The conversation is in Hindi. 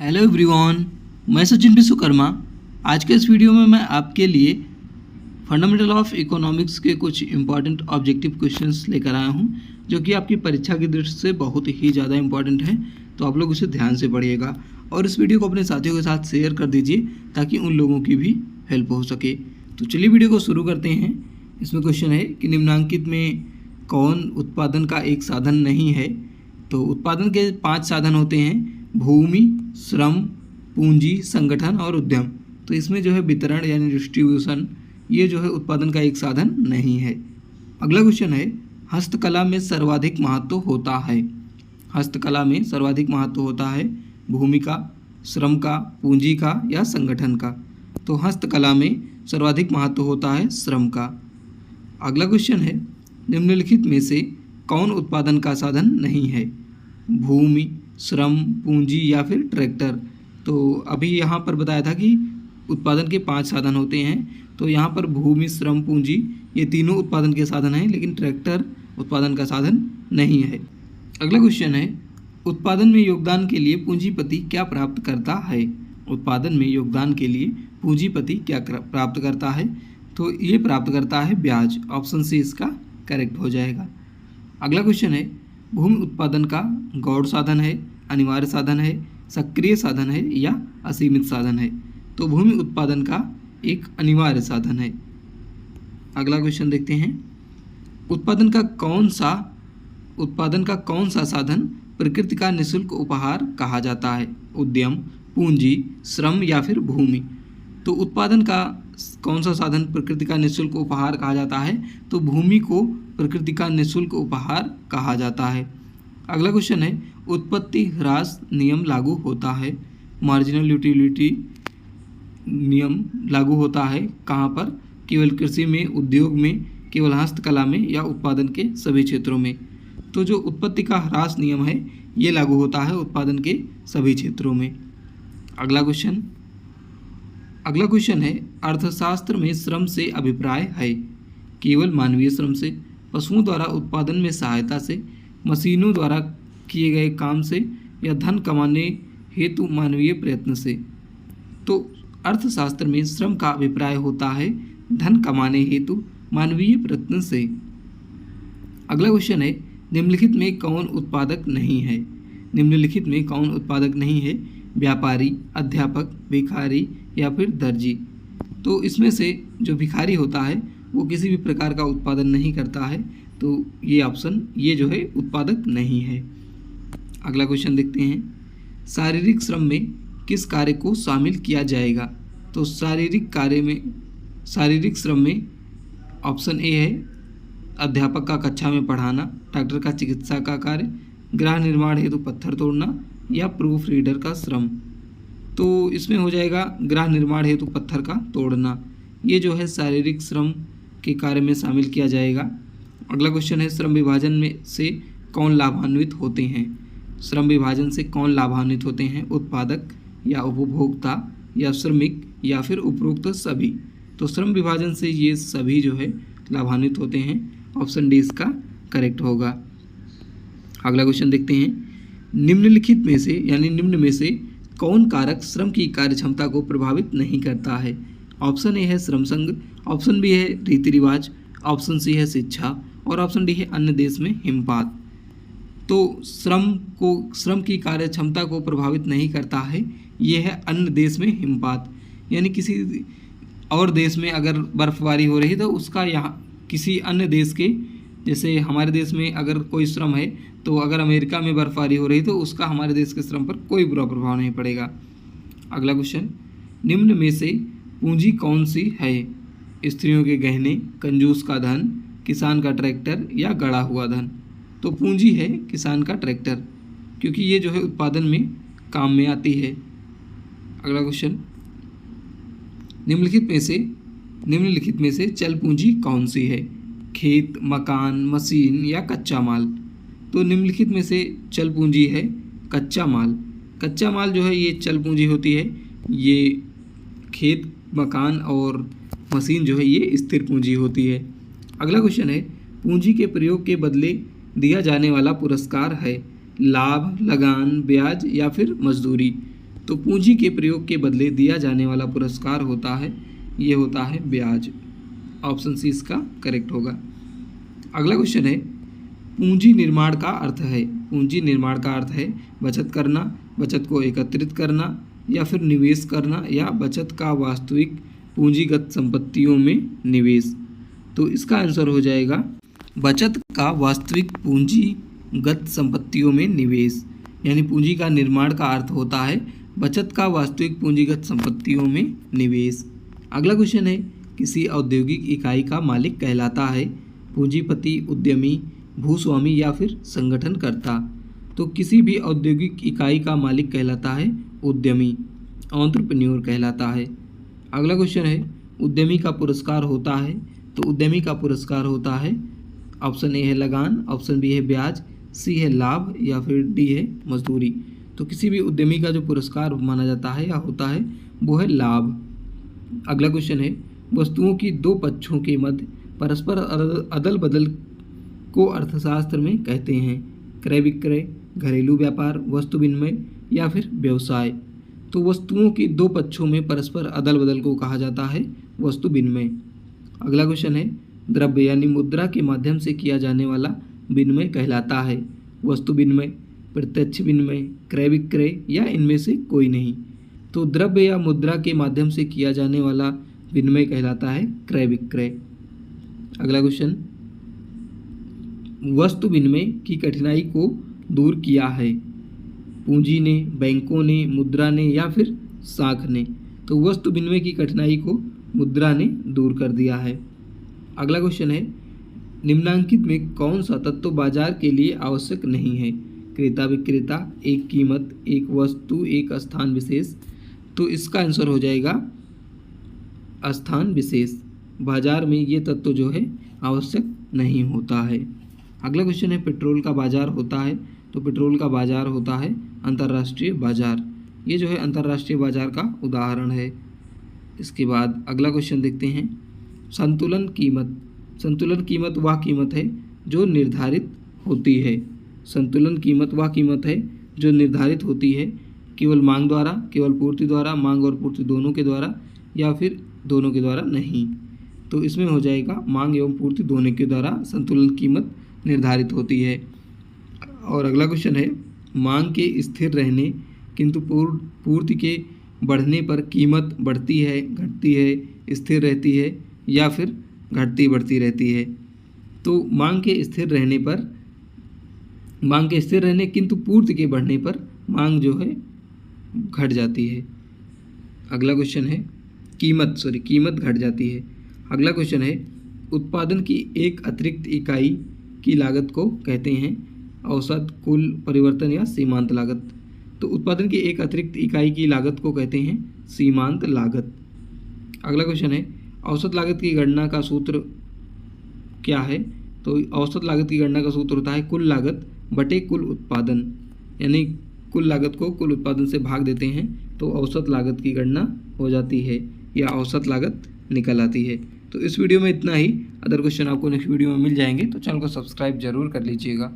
हेलो एवरीवन, मैं सचिन विश्वकर्मा। आज के इस वीडियो में मैं आपके लिए फंडामेंटल ऑफ इकोनॉमिक्स के कुछ इंपॉर्टेंट ऑब्जेक्टिव क्वेश्चंस लेकर आया हूं, जो कि आपकी परीक्षा की दृष्टि से बहुत ही ज़्यादा इंपॉर्टेंट है। तो आप लोग उसे ध्यान से पढ़िएगा और इस वीडियो को अपने साथियों के साथ शेयर कर दीजिए ताकि उन लोगों की भी हेल्प हो सके। तो चलिए वीडियो को शुरू करते हैं। इसमें क्वेश्चन है कि निम्नांकित में कौन उत्पादन का एक साधन नहीं है। तो उत्पादन के 5 साधन होते हैं: भूमि, श्रम, पूंजी, संगठन और उद्यम। तो इसमें जो है वितरण यानी डिस्ट्रीब्यूशन, ये जो है उत्पादन का एक साधन नहीं है। अगला क्वेश्चन है, हस्तकला में सर्वाधिक महत्व होता है। हस्तकला में सर्वाधिक महत्व होता है भूमि का, श्रम का, पूंजी का या संगठन का। तो हस्तकला में सर्वाधिक महत्व होता है श्रम का। अगला क्वेश्चन है, निम्नलिखित में से कौन उत्पादन का साधन नहीं है? भूमि, श्रम, पूंजी या फिर ट्रैक्टर। तो अभी यहाँ पर बताया था कि उत्पादन के 5 साधन होते हैं। तो यहाँ पर भूमि, श्रम, पूंजी ये तीनों उत्पादन के साधन हैं, लेकिन ट्रैक्टर उत्पादन का साधन नहीं है। अगला क्वेश्चन है, उत्पादन में योगदान के लिए पूंजीपति क्या प्राप्त करता है? उत्पादन में योगदान के लिए पूंजीपति क्या प्राप्त करता है? तो ये प्राप्त करता है ब्याज। ऑप्शन सी इसका करेक्ट हो जाएगा। अगला क्वेश्चन है, भूमि उत्पादन का गौण साधन है, अनिवार्य साधन है, सक्रिय साधन है या असीमित साधन है? तो भूमि उत्पादन का एक अनिवार्य साधन है। अगला क्वेश्चन देखते हैं, उत्पादन का कौन सा साधन प्रकृति का निःशुल्क उपहार कहा जाता है? उद्यम, पूंजी, श्रम या फिर भूमि? तो उत्पादन का कौन सा साधन प्रकृति का निःशुल्क उपहार कहा जाता है? तो भूमि को प्रकृति का निःशुल्क उपहार कहा जाता है। अगला क्वेश्चन है, उत्पत्ति ह्रास नियम लागू होता है। मार्जिनल यूटिलिटी नियम लागू होता है कहाँ पर? केवल कृषि में, उद्योग में, केवल हस्तकला में या उत्पादन के सभी क्षेत्रों में? तो जो उत्पत्ति का ह्रास नियम है ये लागू होता है उत्पादन के सभी क्षेत्रों में। अगला क्वेश्चन है, अर्थशास्त्र में श्रम से अभिप्राय है? केवल मानवीय श्रम से, पशुओं द्वारा उत्पादन में सहायता से, मशीनों द्वारा किए गए काम से या धन कमाने हेतु मानवीय प्रयत्न से? तो अर्थशास्त्र में श्रम का अभिप्राय होता है धन कमाने हेतु मानवीय प्रयत्न से। अगला क्वेश्चन है, निम्नलिखित में कौन उत्पादक नहीं है? निम्नलिखित में कौन उत्पादक नहीं है? व्यापारी, अध्यापक, भिखारी या फिर दर्जी? तो इसमें से जो भिखारी होता है वो किसी भी प्रकार का उत्पादन नहीं करता है, तो ये ऑप्शन ये जो है उत्पादक नहीं है। अगला क्वेश्चन देखते हैं, शारीरिक श्रम में किस कार्य को शामिल किया जाएगा? तो शारीरिक श्रम में ऑप्शन ए है अध्यापक का कक्षा में पढ़ाना, डॉक्टर का चिकित्सा का कार्य, गृह निर्माण हेतु पत्थर तोड़ना या प्रूफ रीडर का श्रम? तो इसमें हो जाएगा गृह निर्माण हेतु पत्थर का तोड़ना। ये जो है शारीरिक श्रम के कार्य में शामिल किया जाएगा। अगला क्वेश्चन है, श्रम विभाजन में से कौन लाभान्वित होते हैं? श्रम विभाजन से कौन लाभान्वित होते हैं? उत्पादक या उपभोक्ता या श्रमिक या फिर उपरोक्त सभी? तो श्रम विभाजन से ये सभी जो है लाभान्वित होते हैं। ऑप्शन डी इसका करेक्ट होगा। अगला क्वेश्चन देखते हैं, निम्नलिखित में से यानी निम्न में से कौन कारक श्रम की कार्यक्षमता को प्रभावित नहीं करता है? ऑप्शन ए है श्रम संघ, ऑप्शन बी है रीति रिवाज, ऑप्शन सी है शिक्षा और ऑप्शन डी है अन्य देश में हिमपात। तो श्रम की कार्यक्षमता को प्रभावित नहीं करता है, ये है अन्य देश में हिमपात। यानी किसी और देश में अगर बर्फबारी हो रही है तो उसका यहाँ किसी अन्य देश के, जैसे हमारे देश में अगर कोई श्रम है तो अगर अमेरिका में बर्फबारी हो रही तो उसका हमारे देश के श्रम पर कोई बुरा प्रभाव नहीं पड़ेगा। अगला क्वेश्चन, निम्न में से पूंजी कौन सी है? स्त्रियों के गहने, कंजूस का धन, किसान का ट्रैक्टर या गड़ा हुआ धन? तो पूंजी है किसान का ट्रैक्टर, क्योंकि ये जो है उत्पादन में काम में आती है। अगला क्वेश्चन, निम्नलिखित में से चल पूंजी कौन सी है? खेत, मकान, मशीन या कच्चा माल? तो निम्नलिखित में से चल पूंजी है कच्चा माल। कच्चा माल जो है ये चल पूंजी होती है। ये खेत, मकान और मशीन जो है ये स्थिर पूंजी होती है। अगला क्वेश्चन है, पूंजी के प्रयोग के बदले दिया जाने वाला पुरस्कार है लाभ, लगान, ब्याज या फिर मजदूरी। तो पूंजी के प्रयोग के बदले दिया जाने वाला पुरस्कार होता है, ये होता है ब्याज। ऑप्शन सी इसका करेक्ट होगा। अगला क्वेश्चन है, पूंजी निर्माण का अर्थ है। पूंजी निर्माण का अर्थ है बचत करना, बचत को एकत्रित करना, या फिर निवेश करना, या बचत का वास्तविक पूंजीगत संपत्तियों में निवेश। तो इसका आंसर हो जाएगा बचत का वास्तविक पूंजीगत संपत्तियों में निवेश। यानी पूंजी का निर्माण का अर्थ होता है बचत का वास्तविक पूंजीगत संपत्तियों में निवेश। अगला क्वेश्चन है, किसी औद्योगिक इकाई का मालिक कहलाता है पूंजीपति, उद्यमी, भूस्वामी या फिर संगठनकर्ता। तो किसी भी औद्योगिक इकाई का मालिक कहलाता है उद्यमी, एंटरप्रेन्योर कहलाता है। अगला क्वेश्चन है, उद्यमी का पुरस्कार होता है। तो उद्यमी का पुरस्कार होता है, ऑप्शन ए है लगान, ऑप्शन बी है ब्याज, सी है लाभ, या फिर डी है मजदूरी। तो किसी भी उद्यमी का जो पुरस्कार माना जाता है या होता है वो है लाभ। अगला क्वेश्चन है, वस्तुओं की दो पक्षों के मध्य परस्पर अदल बदल को अर्थशास्त्र में कहते हैं क्रय विक्रय, घरेलू व्यापार, वस्तु विनिमय या फिर व्यवसाय। तो वस्तुओं की दो पक्षों में परस्पर अदल बदल को कहा जाता है वस्तु विनिमय। अगला क्वेश्चन है, द्रव्य यानी मुद्रा के माध्यम से किया जाने वाला विनिमय कहलाता है वस्तु विनिमय, प्रत्यक्ष विनिमय, क्रय विक्रय, या इनमें से कोई नहीं। तो द्रव्य या मुद्रा के माध्यम से किया जाने वाला विनिमय कहलाता है क्रय विक्रय। अगला क्वेश्चन, वस्तु विनिमय की कठिनाई को दूर किया है पूंजी ने, बैंकों ने, मुद्रा ने, या फिर साख ने। तो वस्तु विनिमय की कठिनाई को मुद्रा ने दूर कर दिया है। अगला क्वेश्चन है, निम्नांकित में कौन सा तत्व बाजार के लिए आवश्यक नहीं है? क्रेता विक्रेता, एक कीमत, एक वस्तु, एक स्थान विशेष। तो इसका आंसर हो जाएगा स्थान विशेष। बाजार में ये तत्व जो है आवश्यक नहीं होता है। अगला क्वेश्चन है, पेट्रोल का बाजार होता है। तो पेट्रोल का बाजार होता है अंतर्राष्ट्रीय बाजार। ये जो है अंतर्राष्ट्रीय बाजार का उदाहरण है। इसके बाद अगला क्वेश्चन देखते हैं, संतुलन कीमत। संतुलन कीमत वह कीमत है जो निर्धारित होती है। संतुलन कीमत वह कीमत है जो निर्धारित होती है केवल मांग द्वारा, केवल पूर्ति द्वारा, मांग और पूर्ति दोनों के द्वारा, या फिर दोनों के द्वारा नहीं। तो इसमें हो जाएगा मांग एवं पूर्ति दोनों के द्वारा संतुलन कीमत निर्धारित होती है। और अगला क्वेश्चन है, मांग के स्थिर रहने किंतु पूर्ति के बढ़ने पर कीमत बढ़ती है, घटती है, स्थिर रहती है, या फिर घटती बढ़ती रहती है। तो मांग के स्थिर रहने किंतु पूर्ति के बढ़ने पर मांग जो है घट जाती है। अगला क्वेश्चन है, कीमत घट जाती है। अगला क्वेश्चन है, उत्पादन की एक अतिरिक्त इकाई की लागत को कहते हैं औसत, कुल, परिवर्तन या सीमांत लागत। तो उत्पादन की एक अतिरिक्त इकाई की लागत को कहते हैं सीमांत लागत। अगला क्वेश्चन है, औसत लागत की गणना का सूत्र क्या है? तो औसत लागत की गणना का सूत्र होता है कुल लागत बटे कुल उत्पादन। यानी कुल लागत को कुल उत्पादन से भाग देते हैं तो औसत लागत की गणना हो जाती है या औसत लागत निकल आती है। तो इस वीडियो में इतना ही। अदर क्वेश्चन आपको नेक्स्ट वीडियो में मिल जाएंगे, तो चैनल को सब्सक्राइब जरूर कर लीजिएगा।